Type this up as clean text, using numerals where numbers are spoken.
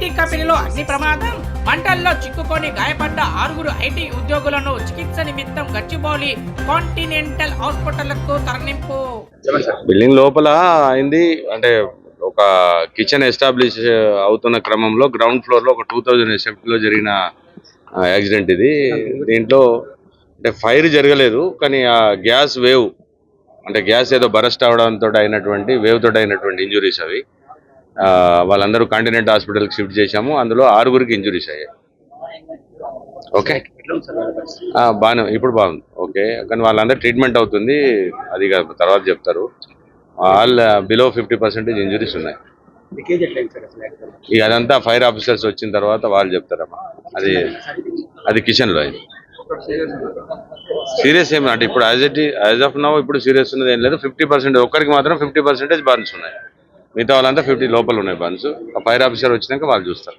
IT కంపెనీలో అగ్ని ప్రమాదం, మంటల్లో చిక్కుకొని గాయపడ్డ 6 ఐటీ ఉద్యోగులను చికిత్స నిమిత్తం గచ్చిబౌలి కాంటినెంటల్ హాస్పిటల్కు తరలింపు. బిల్డింగ్ లోపల అయింది అంటే ఒక కిచెన్ ఎస్టాబ్లిష్ అవుతున్న క్రమంలో గ్రౌండ్ ఫ్లోర్ లో ఒక 2000 SFT లో జరిగిన యాక్సిడెంట్ ఇది. దీంట్లో అంటే ఫైర్ జరగలేదు, కానీ ఆ గ్యాస్ వేవ్ అంటే గ్యాస్ ఏదో బరస్ట్ అవడంతో అయినటువంటి వేవ్ తోటి అయినటువంటి ఇంజురీస్ అవి. వాళ్ళందరూ కాంటినెంట్ హాస్పిటల్కి షిఫ్ట్ చేశాము. అందులో 6గురికి ఇంజురీస్ అయ్యాయి. ఓకే, బాగానే ఇప్పుడు బాగుంది. ఓకే, కానీ వాళ్ళందరూ ట్రీట్మెంట్ అవుతుంది, అది తర్వాత చెప్తారు. ఆల్ బిలో 50% ఇంజురీస్ ఉన్నాయి. ఇక అదంతా ఫైర్ ఆఫీసర్స్ వచ్చిన తర్వాత వాళ్ళు చెప్తారమ్మా. అది కిచెన్లో అయింది. సీరియస్ ఏమి అంటే ఇప్పుడు యాజ్ ఆఫ్ నౌ ఇప్పుడు సీరియస్ ఉన్నది ఏం లేదు. 50% ఒక్కరికి మాత్రం 50% బర్న్స్ ఉన్నాయి, మిగతా వాళ్ళంతా 50 లోపల ఉన్నాయి బర్న్స్. ఆ ఫైర్ ఆఫీసర్ వచ్చినాక వాళ్ళు చూస్తారు.